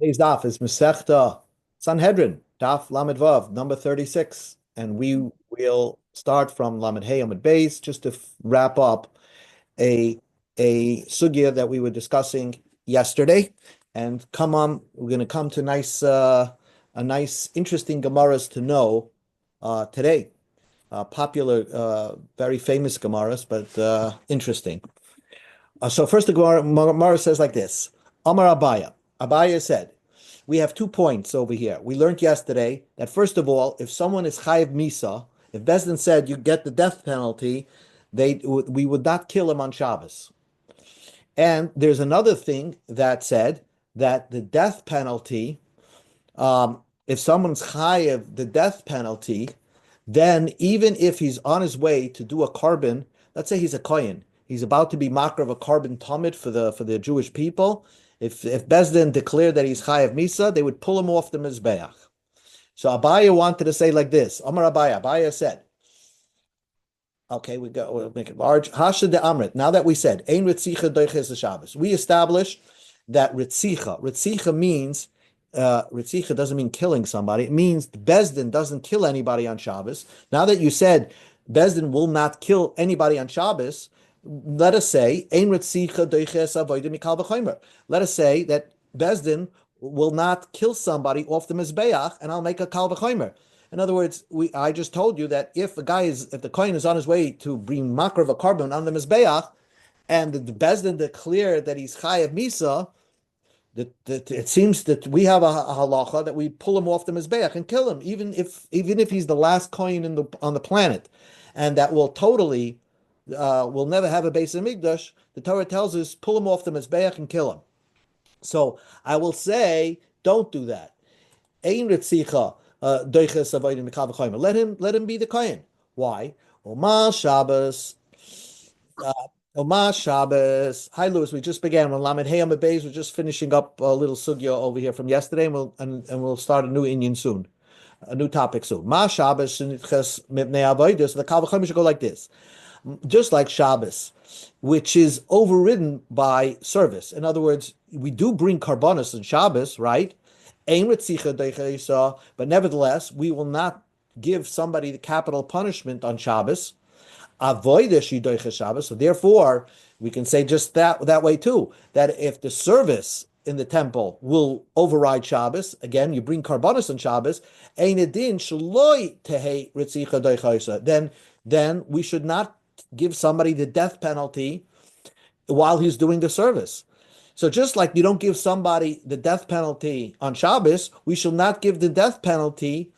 Today's daf is Masechta Sanhedrin Daf Lamed Vav number 36, and we will start from Lamed Hey Amud Beis just to wrap up a sugya that we were discussing yesterday, and we're going to come to a nice interesting gemaras to know today. Very famous gemaras, but interesting. So first, the Gemara says like this: Amar Abaya. Abaya said, we have 2 points over here. We learned yesterday that first of all, if someone is chayiv misa, if Bezdin said you get the death penalty, we would not kill him on Shabbos. And there's another thing that said that the death penalty, if someone's chayiv the death penalty, then even if he's on his way to do a carbon, let's say he's a kohen, he's about to be makar of a carbon tamid for the Jewish people. If Bezdin declared that he's chayav misa, they would pull him off the mizbeach. So Abaya wanted to say like this. Amar Abaya. Abaya said, okay, we'll make it large. Hasha de Amrit. Now that we said ein ritzicha doiches Shabbos, we established that ritzicha means ritzicha doesn't mean killing somebody. It means Bezdin doesn't kill anybody on Shabbos. Now that you said Bezdin will not kill anybody on Shabbos, let us say ein ritzicha doiches avodah mikal v'chomer. Let us say that Bezdin will not kill somebody off the mizbeach, and I'll make a kal v'chomer. In other words, I just told you that if the kohen is on his way to bring makar of a carbon on the mizbeach, and the Bezdin declared that he's chayav misa, that it seems that we have a halacha that we pull him off the mizbeach and kill him, even if he's the last kohen on the planet, and that will totally will never have a base of mikdash. The Torah tells us pull him off the mizbeach and kill him. So I will say, don't do that. Ein ritzicha. Let him be the kohen. Why? Oma Shabbos. Oma Shabbos. Hi, Lewis. We just began on Lamed Hey Amud Beis. We're just finishing up a little sugya over here from yesterday, and we'll start a new Inyan soon, a new topic soon. Ma Shabbos sheniches mipnei avodah. So the kal v'chomer should go like this, just like Shabbos, which is overridden by service. In other words, we do bring karbonos on Shabbos, right? But nevertheless, we will not give somebody the capital punishment on Shabbos. So therefore, we can say just that way too, that if the service in the temple will override Shabbos, again, you bring karbonos on Shabbos, then we should not give somebody the death penalty while he's doing the service. So just like you don't give somebody the death penalty on Shabbos, we shall not give the death penalty.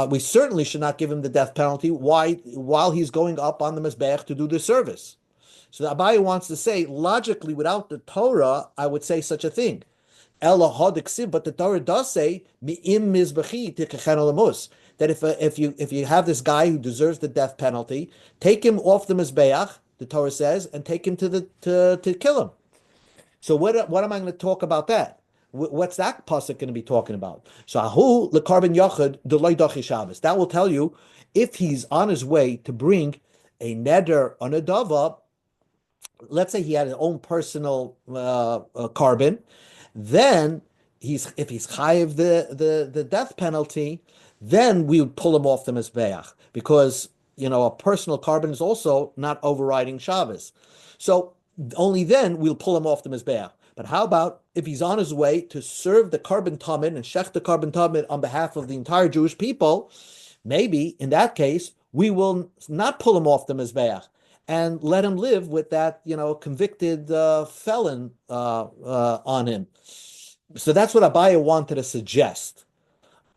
We certainly should not give him the death penalty while he's going up on the mizbeach to do the service. So the Abaye wants to say, logically, without the Torah, I would say such a thing. But the Torah does say that if you have this guy who deserves the death penalty, take him off the mizbeach, the Torah says, and take him to kill him. So what am I going to talk about that? What's that pasuk going to be talking about? So ahu lekarbon yachad deloy dachi Shabbos. That will tell you if he's on his way to bring a neder on a dava. Let's say he had his own personal carbon, then if he's chayiv the death penalty, then we would pull him off the mizbeach, because a personal carbon is also not overriding Shabbos. So only then we'll pull him off the mizbeach. But how about if he's on his way to serve the carbon tamid and shech the carbon tamid on behalf of the entire Jewish people? Maybe in that case we will not pull him off the mizbeach and let him live with that convicted felon on him. So that's what Abaya wanted to suggest.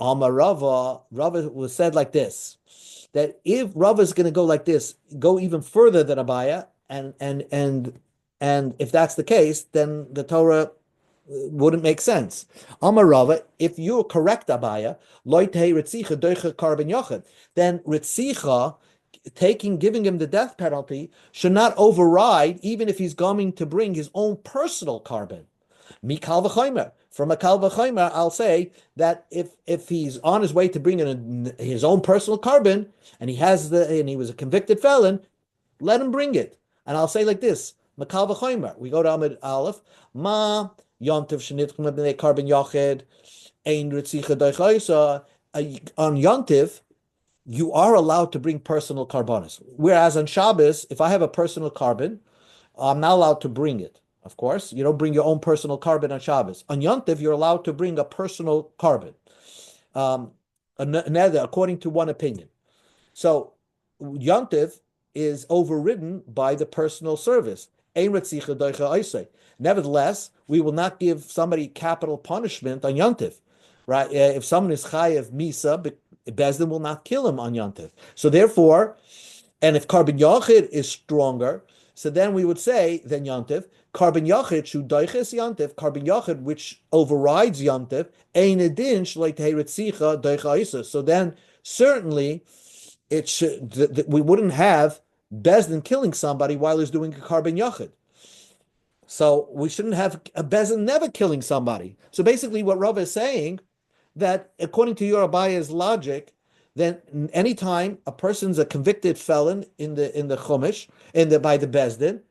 Rava was said like this, that if Rava is going to go like this, go even further than Abaya, and if that's the case, then the Torah wouldn't make sense. Amar Rava, if you're correct, Abaya, loitei ritzicha doicha carbon yochad, then ritzicha, giving him the death penalty, should not override even if he's going to bring his own personal carbon. Mikal v'chomer. From a kal v'chomer, I'll say that if he's on his way to bring in his own personal carbon, and he was a convicted felon, let him bring it. And I'll say like this: Makal v'chomer. We go to Amud Aleph. Ma Yontiv shenitchum b'nei carbon yachid ein ritzicha daichaisa. On Yontiv, you are allowed to bring personal carbonas. Whereas on Shabbos, if I have a personal carbon, I'm not allowed to bring it. Of course, you don't bring your own personal carbon on Shabbos. On Yontiv, you're allowed to bring a personal carbon, another according to one opinion. So Yontiv is overridden by the personal service. Nevertheless, we will not give somebody capital punishment on Yontiv, right? If someone is chayav misa, Bezdin will not kill him on Yontiv. So therefore, and if carbon yachid is stronger, so then we would say then Yontiv, carbon yachid shu doiches Yontiv, carbon yachid which overrides Yontiv, ein edin shlei tehiritzicha doicha. So then certainly it should we wouldn't have Bezdin killing somebody while he's doing a carbon yachid. So we shouldn't have a Bezdin never killing somebody. So basically what Rav is saying, that according to your Abaya's logic, then anytime a person's a convicted felon in the Chumash, by the Bezdin,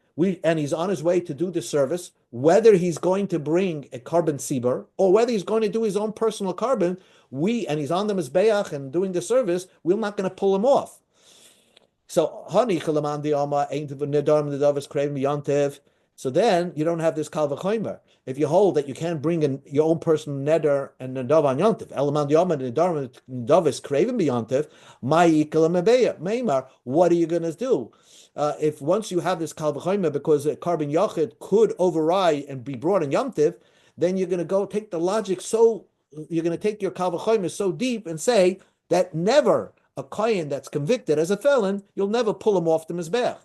and he's on his way to do the service, whether he's going to bring a carbon sibur or whether he's going to do his own personal carbon, and he's on the Mizbeach and doing the service, we're not going to pull him off. So so then you don't have this kal v'chomer. If you hold that you can't bring your own personal neder and nadav on yontiv, elamand yomad nadav is craving beyontiv, meimar. What are you going to do? If once you have this kal v'chomer, because a carbon yachid could override and be brought in yontiv, then you're going to go take the logic you're going to take your kal v'chomer so deep and say that never a kohen that's convicted as a felon, you'll never pull him off the mizbeach.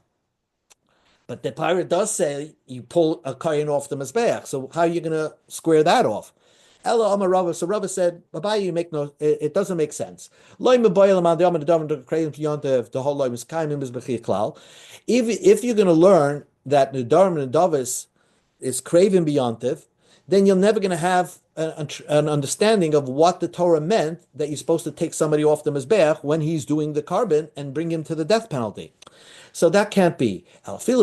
But the pirate does say you pull a kohen off the mizbeach. So how are you going to square that off? Ella Amar Rava. So Rava said, "Babai, you make no. It doesn't make sense. If you're going to learn that the Dharma and Davis is craving beyontiv, then you're never going to have an understanding of what the Torah meant that you're supposed to take somebody off the mizbeach when he's doing the carbon and bring him to the death penalty. So that can't be. And so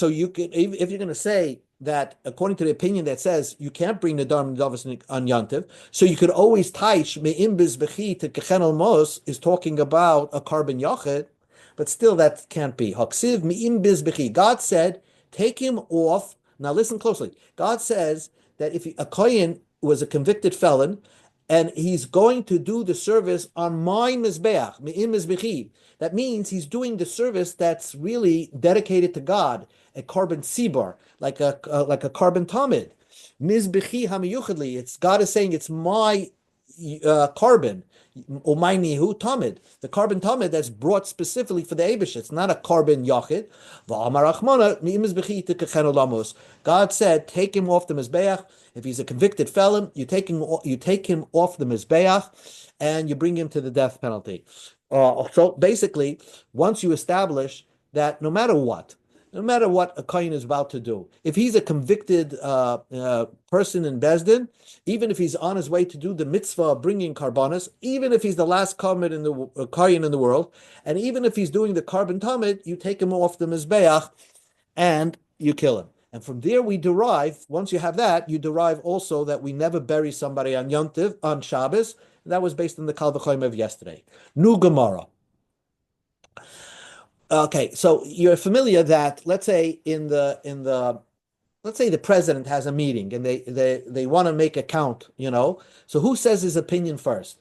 you could, if you're going to say that according to the opinion that says you can't bring the Dharm and Davis on Yantiv, so you could always taish me'imbiz bechi to kechen al mos is talking about a carbon yachid, but still that can't be. Haksiv me'imbiz bechi. God said, take him off. Now listen closely. God says that if a kohen was a convicted felon, and he's going to do the service on my mizbeach, me'im mizbechi. That means he's doing the service that's really dedicated to God, a carbon sibur, like a carbon tamid. Mizbechi hamiyuchadli. It's God is saying it's my carbon. Umaynihu tamid, the carbon tamid that's brought specifically for the Eibush. It's not a carbon yachid. God said, take him off the mizbeach. If he's a convicted felon, you take him off the mizbeach, and you bring him to the death penalty. So basically, once you establish that no matter what a kohen is about to do, if he's a convicted person in Bezdin, even if he's on his way to do the mitzvah of bringing karbanos, even if he's the last kohen in the world, and even if he's doing the carbon tamid, you take him off the mizbeach and you kill him. And from there we derive, once you have that, you derive also that we never bury somebody on Yontiv, on Shabbos. That was based on the Kal V'chomer of yesterday. Nu Gemara. Okay, so you're familiar that let's say let's say the president has a meeting and they want to make a count, So who says his opinion first?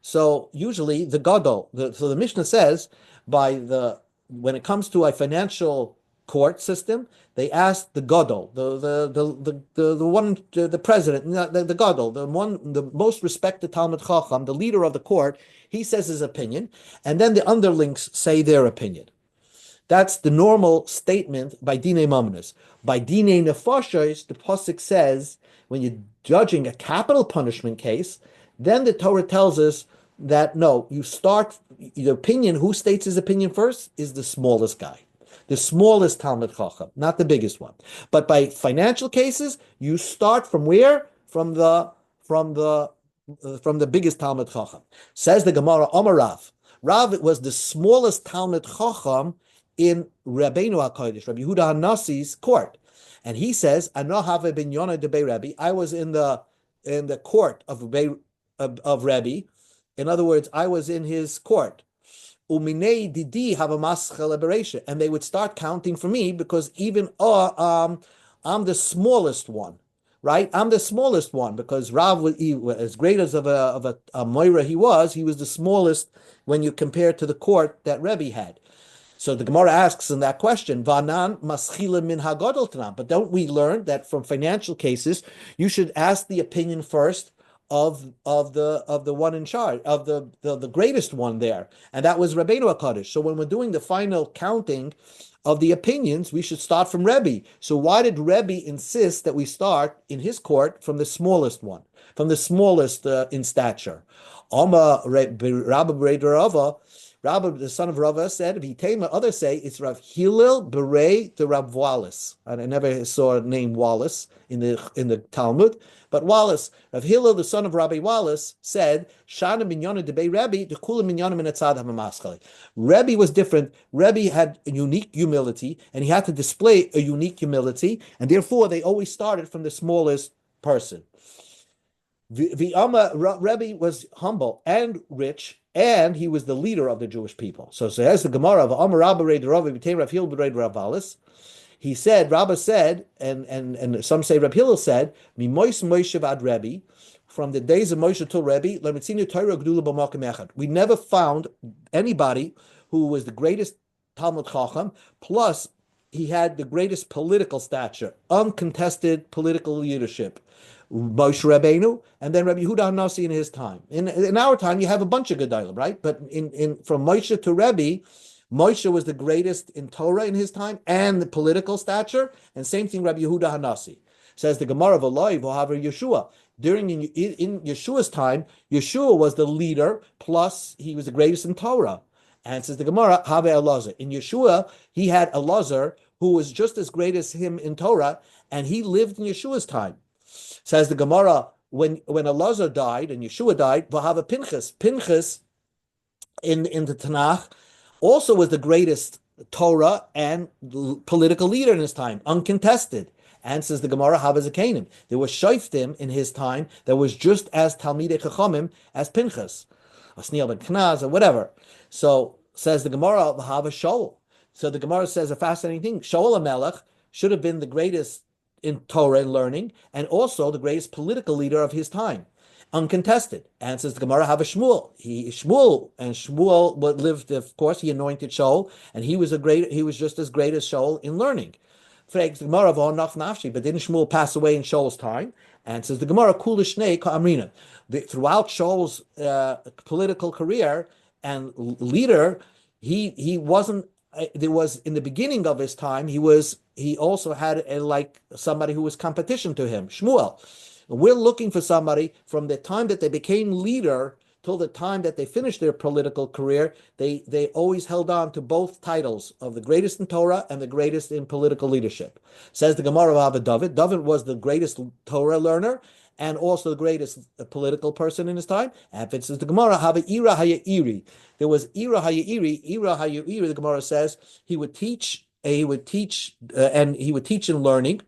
So usually the Gadol, so the Mishnah says when it comes to a financial court system, they ask the Gadol, the president, the Gadol, the most respected Talmud Chacham, the leader of the court, he says his opinion, and then the underlings say their opinion. That's the normal statement by Dinei Mamonos. By Dinei Nefashos, the Pasuk says, when you're judging a capital punishment case, then the Torah tells us that no, you start, the opinion, who states his opinion first is the smallest guy. The smallest Talmud Chacham, not the biggest one. But by financial cases, you start from where? From the biggest Talmud Chacham. Says the Gemara, Amar Rav. Rav was the smallest Talmud Chacham in Rabbeinu HaKodesh, Rabbi Yehuda HaNasi's court. And he says, "Ano have bin Yonah debei Rabbi." I was in the court of Rabbi. In other words, I was in his court. Uminei didi have a mascha liberation, and they would start counting for me because even I'm the smallest one, right? I'm the smallest one because Rav, as great as of a moira he was the smallest when you compare to the court that Rebbe had. So the Gemara asks in that question, "Vanan maschila min hagadol tanam." But don't we learn that from financial cases you should ask the opinion first of the one in charge, of the greatest one there, and that was Rabbeinu HaKadosh. So when we're doing the final counting of the opinions, we should start from Rebbe. So why did Rebbe insist that we start in his court from the smallest one, from the smallest in stature? Rabbi, the son of Rava, said, if he came, others say it's Rav Hillel Berei the Rav Wallace. And I never saw a name Wallace in the Talmud, but Wallace, Rav Hillel, the son of Rabbi Wallace, said, Shana minyana debei Rebbe, the kula minyana min atzad hamaskali. Rebbe was different. Rebbe had a unique humility, and he had to display a unique humility, and therefore they always started from the smallest person. Rebbe was humble and rich, and he was the leader of the Jewish people. So as the Gemara of Amar Rabba Rei Rav became Rav Hillel B'Rei Rav Alis, he said, Rabba said, and some say Rav Hillel said, Mimois Moshe ad Rebbe, from the days of Moshe till Rebbe, Lemitzinu Torah Gdula B'Makom Echad. We never found anybody who was the greatest Talmud Chacham, plus he had the greatest political stature, uncontested political leadership. Moshe Rabbeinu, and then Rabbi Yehuda HaNasi in his time. In our time, you have a bunch of Gedolim, right? But from Moshe to Rebbe, Moshe was the greatest in Torah in his time and the political stature, and same thing Rabbi Yehuda HaNasi. Says the Gemara of Eloi, V'haver Yeshua. During in Yeshua's time, Yeshua was the leader, plus he was the greatest in Torah. And says the Gemara, Have Elazar. In Yeshua, he had Elazar, who was just as great as him in Torah, and he lived in Yeshua's time. Says the Gemara, when Elazar died and Yeshua died, V'hava Pinchas. Pinchas in the Tanakh also was the greatest Torah and political leader in his time, uncontested. And says the Gemara, Hava Zakanim. There was Shoftim in his time that was just as Talmidei Chachamim as Pinchas, or Sneal ben Knaz, or whatever. So says the Gemara, Hava Shaul. So the Gemara says a fascinating thing. Shaul HaMelech should have been the greatest in Torah and learning, and also the greatest political leader of his time, uncontested. And says the Gemara, have a Shmuel. Shmuel lived, of course, he anointed Shaul, and he was just as great as Shaul in learning. The Gemara, but didn't Shmuel pass away in Shaul's time? And says the Gemara, Kula Shnei Ka'amrina. Throughout Shaul's political career and leader, he wasn't. There was in the beginning of his time, he also had like somebody who was competition to him, Shmuel. We're looking for somebody from the time that they became leader till the time that they finished their political career. They always held on to both titles of the greatest in Torah and the greatest in political leadership. Says the Gemara of David. David was the greatest Torah learner and also the greatest political person in his time. And it says the Gemara, have Ira Haya'iri. There was Ira Haya'iri. Ira Haya'iri, the Gemara says, he would teach in learning,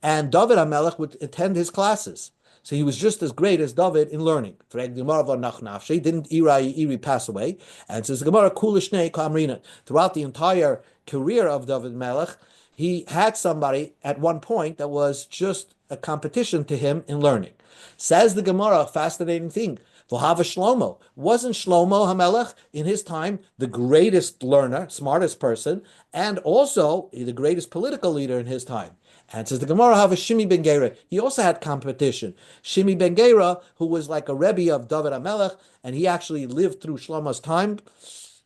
and David HaMelech would attend his classes. So he was just as great as David in learning. Didn't Ira Haya'iri pass away? And says the Gemara, Kulishnei Kamrina. Throughout the entire career of David Melech, he had somebody at one point that was just a competition to him in learning. Says the Gemara, a fascinating thing. V'hava Shlomo. Wasn't Shlomo HaMelech in his time the greatest learner, smartest person, and also the greatest political leader in his time? And says the Gemara, have a Shimi ben Gera. He also had competition. Shimi ben Gera, who was like a Rebbe of David HaMelech, and he actually lived through Shlomo's time.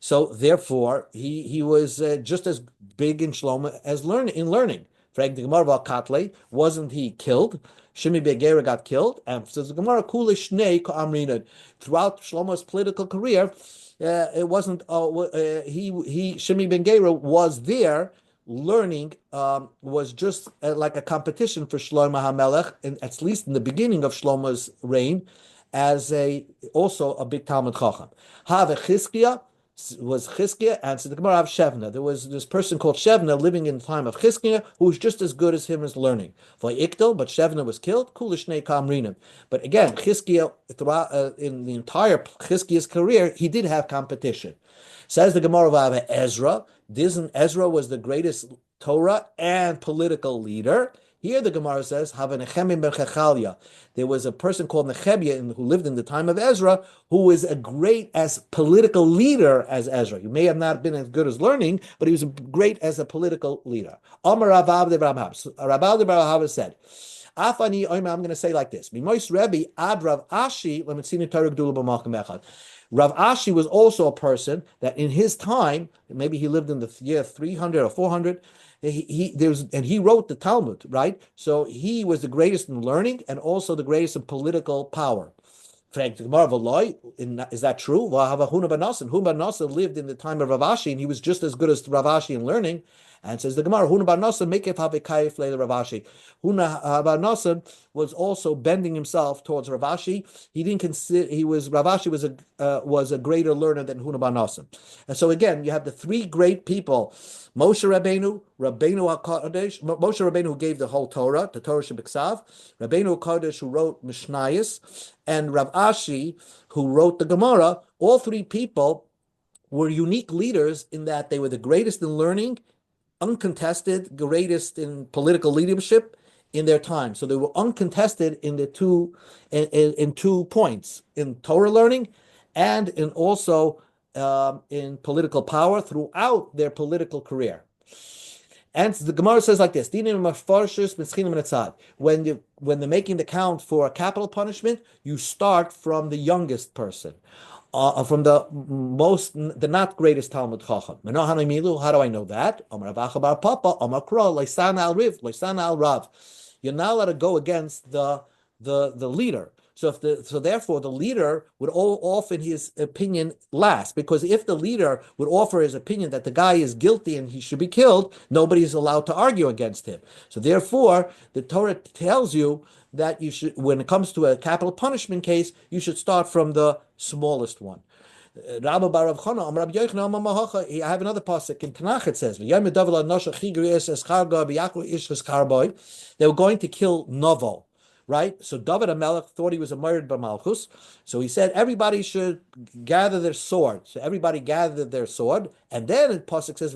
So therefore, he was just as big in Shlomo as in learning. Frag the Gemara about Katle, wasn't he killed? Shimi ben Gera got killed, and says the Gemara, Kula Shnei Ka'amrinad. Throughout Shlomo's political career, it wasn't. Shimi ben Gera was there. Learning was just like a competition for Shlomo HaMelech, and at least in the beginning of Shlomo's reign, as also a big Talmud Chacham. Have Chizkiah. Was Chizkiah? Answered the Gemara of Shevna. There was this person called Shevna living in the time of Chizkiah who was just as good as him as learning. Vayikdal, but Shevna was killed. Kulishnei Kamrinim. But again, Chizkiah, in the entire Chizkiah's career, he did have competition. Says the Gemara of Ezra. Ezra was the greatest Torah and political leader. Here the Gemara says, there was a person called Nehemiah who lived in the time of Ezra, who was as great as political leader as Ezra. He may have not been as good as learning, but he was great as a political leader. Amar Rav de Barahava said, I'm going to say like this. Rav Ashi was also a person that in his time, maybe he lived in the year 300 or 400, he wrote the Talmud, right? So he was the greatest in learning and also the greatest in political power. Is that true? Huna ben Nasa lived in the time of Rav Ashi, and he was just as good as Rav Ashi in learning. And says the Gemara, Huna ben Nasa make Rav Ashi. Huna ben Nasa was also bending himself towards Rav Ashi. He didn't consider Rav Ashi was a greater learner than Huna ben Nasa. And so again, you have the three great people: Moshe Rabbeinu HaKadosh, Moshe Rabbeinu who gave the whole Torah, the Torah Shebiksav, Rabbeinu HaKadosh who wrote Mishnayos, and Rav Ashi who wrote the Gemara. All three people were unique leaders in that they were the greatest in learning, uncontested, greatest in political leadership in their time. So they were uncontested in the in 2 points, in Torah learning and in also in political power throughout their political career. And the Gemara says like this: when they're making the count for a capital punishment, you start from the youngest person, from the not greatest Talmud Chacham. How do I know that? You're not allowed to go against the leader. So therefore the leader would offer his opinion last, because if the leader would offer his opinion that the guy is guilty and he should be killed, nobody is allowed to argue against him. So therefore the Torah tells you that you should, when it comes to a capital punishment case, you should start from the smallest one. I have another pasuk in Tanakh. It says, they were going to kill Novo. Right? So David HaMelech thought he was a murdered B'malchus. So he said everybody should gather their sword. So everybody gathered their sword. And then the pasuk says,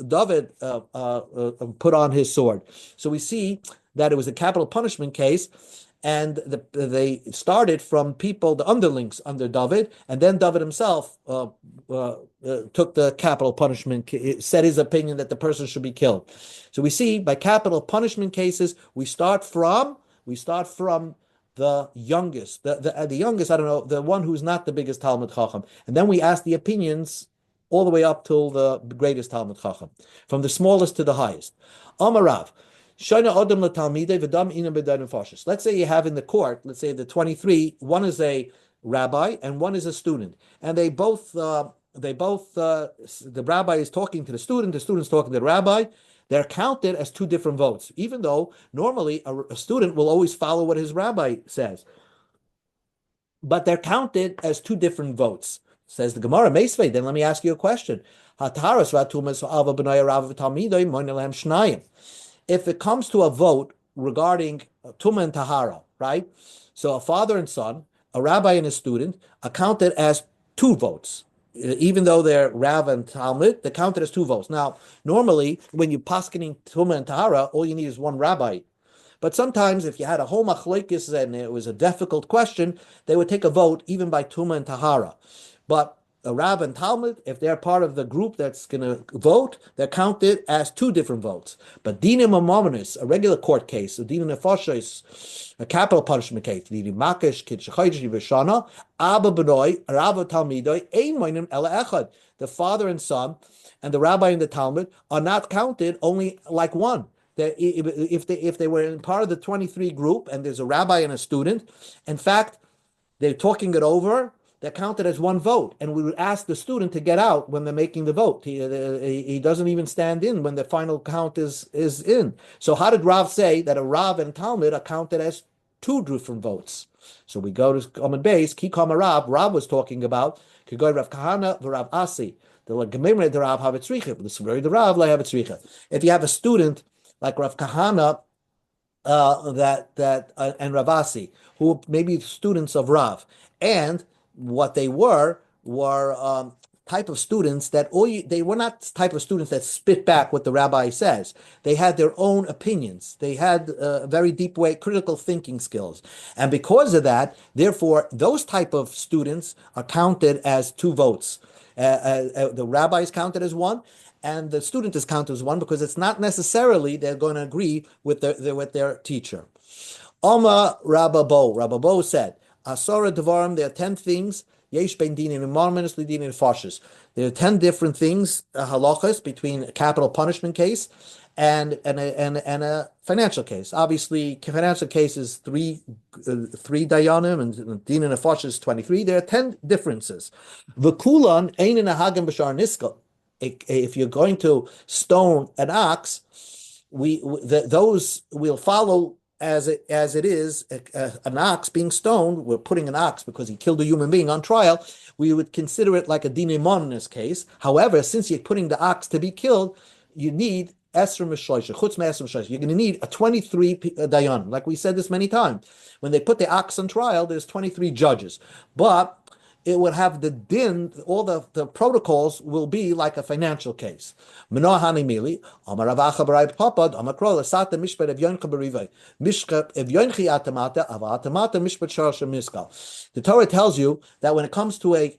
David put on his sword. So we see that it was a capital punishment case. And they started from people, the underlings under David, and then David himself took the capital punishment, said his opinion that the person should be killed. So we see by capital punishment cases, we start from the youngest, the youngest, I don't know, the one who's not the biggest Talmud Chacham, and then we ask the opinions all the way up till the greatest Talmud Chacham, from the smallest to the highest. Amarav. Let's say you have in the court, let's say the 23, one is a rabbi and one is a student, and the rabbi is talking to the student's talking to the rabbi. They're counted as two different votes, even though normally a student will always follow what his rabbi says, but they're counted as two different votes. Says the Gemara, Meisvei, then let me ask you a question. If it comes to a vote regarding Tumah and Tahara, right? So a father and son, a rabbi and a student, are counted as two votes. Even though they're Rav and Talmud, they're counted as two votes. Now, normally, when you're paskening Tumah and Tahara, all you need is one rabbi. But sometimes, if you had a whole machlokes and it was a difficult question, they would take a vote even by Tumah and Tahara. But a Rav and Talmud, if they're part of the group that's going to vote, they're counted as two different votes. But dinim amominus, a regular court case, a dinim nefashos, a capital punishment case, dinim makesh kid shechaydish v'shana, abba b'noi, Rav talmidoi, ein moinim ela echad. The father and son, and the rabbi and the Talmud are not counted only like one. If they were in part of the 23 group, and there's a rabbi and a student, in fact, they're talking it over, they're counted as one vote, and we would ask the student to get out when they're making the vote. He doesn't even stand in when the final count is in. So how did Rav say that a Rav and Talmud are counted as two different votes? So we go to Common Base, Ki Kama Rav was talking about Kigoy Rav Kahana v'Rav Asi. The Gemimre the Rav have a tzricha. The Sumeri the Rav have a tzricha. If you have a student like Rav Kahana and Rav Asi, who may be students of Rav, and what they were type of students that they were not type of students that spit back what the rabbi says. They had their own opinions. They had very deep way critical thinking skills, and because of that, therefore, those type of students are counted as 2 votes. The rabbi is counted as 1, and the student is counted as 1 because it's not necessarily they're going to agree with their teacher. Oma Rababo said, Asora Devarim, there are 10 things. Yesh ben dinin and marminus lidinin fashes. There are 10 different things, halachas, between a capital punishment case and a financial case. Obviously, financial case is 3 dayanim, and din and fashes is 23. There are 10 differences. V'kulan ein in a hagam b'shar niskal. If you're going to stone an ox, those will follow as it is. An ox being stoned, we're putting an ox because he killed a human being on trial. We would consider it like a dinimon in this case. However, since you're putting the ox to be killed, you need esr m'shloisha, chutz me'esr m'shloisha. You're going to need a 23 dayan. Like we said this many times, when they put the ox on trial, there's 23 judges, but it would have the din, all the protocols will be like a financial case. The Torah tells you that when it comes to a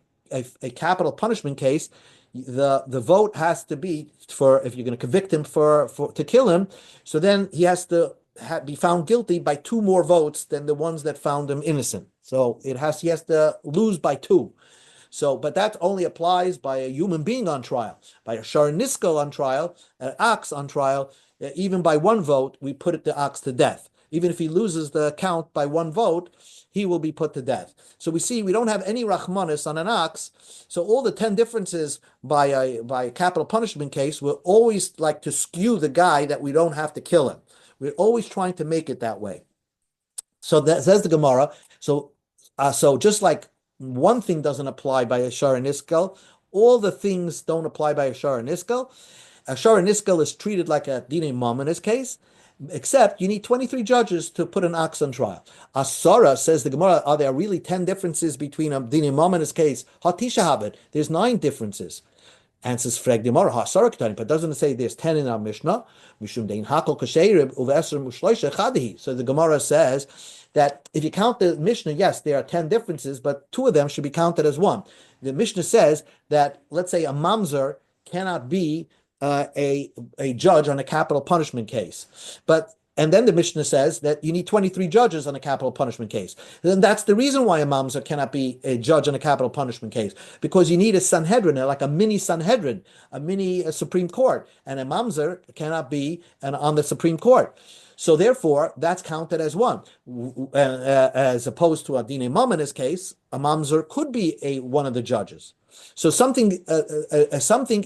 capital punishment case, the vote has to be for, if you're going to convict him to kill him, so then he has to be found guilty by 2 more votes than the ones that found him innocent. So he has to lose by 2. So, but that only applies by a human being on trial. By a shar niskal on trial, an ox on trial, even by 1 vote, we put the ox to death. Even if he loses the count by 1 vote, he will be put to death. So we see we don't have any rachmanis on an ox. So all the 10 differences by a capital punishment case, we're always like to skew the guy that we don't have to kill him. We're always trying to make it that way. So that says the Gemara. So just like one thing doesn't apply by a shar and iskal, all the things don't apply by a shar and iskal. A shar and iskal is treated like a dinei mom in this case, except you need 23 judges to put an ox on trial. Asara, says the Gemara, are there really 10 differences between a dinei mom in this case? Hatisha habit, there's 9 differences. Answers Freg Gemara, but doesn't it say there's 10 in our Mishnah? So the Gemara says that if you count the Mishnah, yes, there are 10 differences, but 2 of them should be counted as 1. The Mishnah says that, let's say, a mamzer cannot be a judge on a capital punishment case, and then the Mishnah says that you need 23 judges on a capital punishment case. And that's the reason why a mamzer cannot be a judge on a capital punishment case, because you need a Sanhedrin, like a mini Sanhedrin, a mini Supreme Court, and a mamzer cannot be on the Supreme Court. So therefore, that's counted as 1, as opposed to a dinei mom in this case. A mamzer could be one of the judges. So something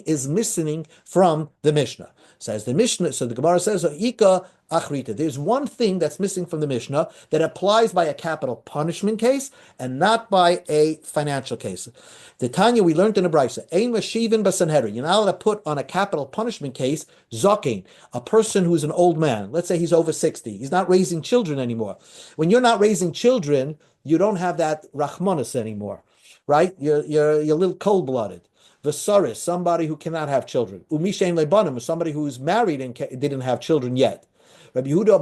is missing from the Mishnah. Says the Mishnah. So the Gemara says, "Ika achrita." There's one thing that's missing from the Mishnah that applies by a capital punishment case and not by a financial case. The Tanya we learned in the Brisa, "Ein mashivin b'sanhedrin." You're not allowed to put on a capital punishment case zokin, a person who's an old man. Let's say he's over 60. He's not raising children anymore. When you're not raising children, you don't have that rachmanis anymore, right? You're a little cold-blooded. Vesaris, somebody who cannot have children. Umishain lebanim, somebody who's married and didn't have children yet. Rabbi Yehuda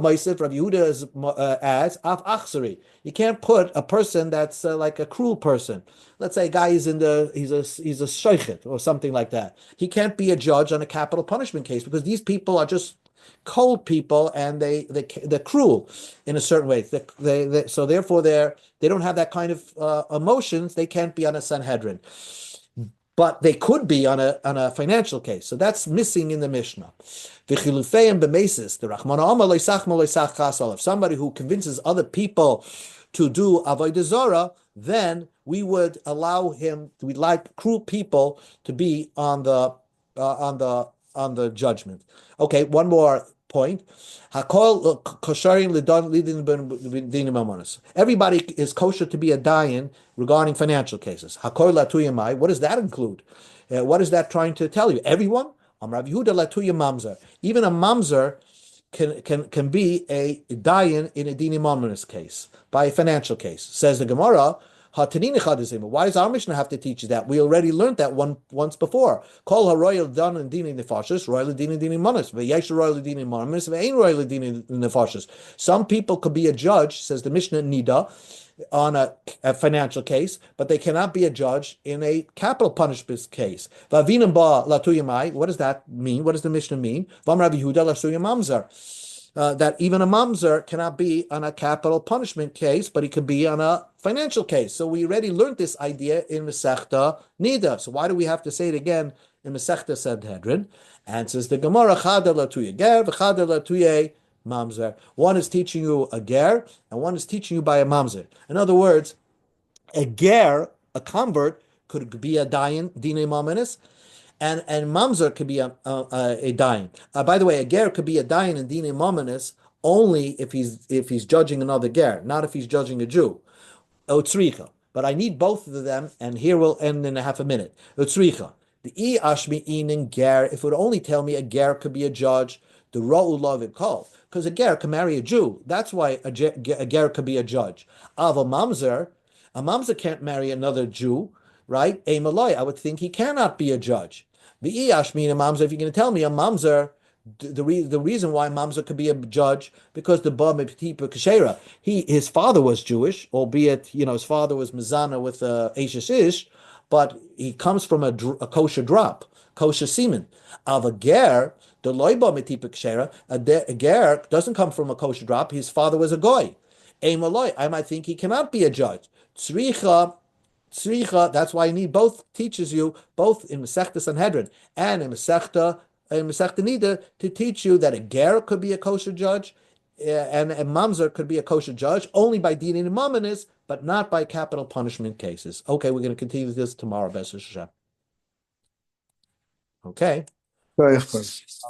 adds af achsari. You can't put a person that's like a cruel person. Let's say a guy he's a sheichet or something like that. He can't be a judge on a capital punishment case because these people are just cold people and they're cruel in a certain way. So therefore they don't have that kind of emotions. They can't be on a Sanhedrin. But they could be on a financial case. So that's missing in the Mishnah. If somebody who convinces other people to do avodah zarah, then we would allow him. We'd like cruel people to be on the judgment. Okay, one more point. Everybody is kosher to be a dayan regarding financial cases. What does that include? What is that trying to tell you? Everyone? Even a mamzer can be a dayan in a dini mamonis case, by a financial case. Says the Gemara, why does our Mishnah have to teach you that? We already learned that once before. Kol haroyal dan and dini nefashos, royal dini manas, ve'yesh royal dini manas, ve'ain royal dini nefashos. Some people could be a judge, says the Mishnah Nida, on a financial case, but they cannot be a judge in a capital punishment case. What does that mean? What does the Mishnah mean? That even a mamzer cannot be on a capital punishment case, but he could be on a financial case. So we already learned this idea in Masechta Nida. So why do we have to say it again in Masechta Sanhedrin? And says the Gemara, Chada latuye ger, v'chada latuye mamzer. One is teaching you a ger, and one is teaching you by a mamzer. In other words, a ger, a convert, could be a dayan, dine mamenis, and mamzer could be a dayan. By the way, a ger could be a dayan in dine mamenis only if he's judging another ger, not if he's judging a Jew. Otzricha. But I need both of them, and here we'll end in a half a minute. Otzricha. The I ashmi in ger, if it would only tell me a ger could be a judge, the ra'u loved called. Because a ger can marry a Jew. That's why a ger could be a judge. A mamzer can't marry another Jew, right? A malay, I would think he cannot be a judge. The Ashmin a mamzer, if you're going to tell me a mamzer, the reason why mamzer could be a judge, because the ba meptipa kashera, his father was Jewish, albeit his father was mezana with ashish ish, but he comes from a kosher drop, kosher semen. Of a ger, the loiba metipa kshera, a ger doesn't come from a kosher drop. His father was a goy. A maloi, I might think he cannot be a judge. Tzricha, that's why I need both. Teaches you both in Masechta Sanhedrin and in Masechta Nida to teach you that a ger could be a kosher judge and a mamzer could be a kosher judge only by dinin and mamanis, but not by capital punishment cases. Okay, we're going to continue this tomorrow, B'ezras Hashem. Okay. Very good.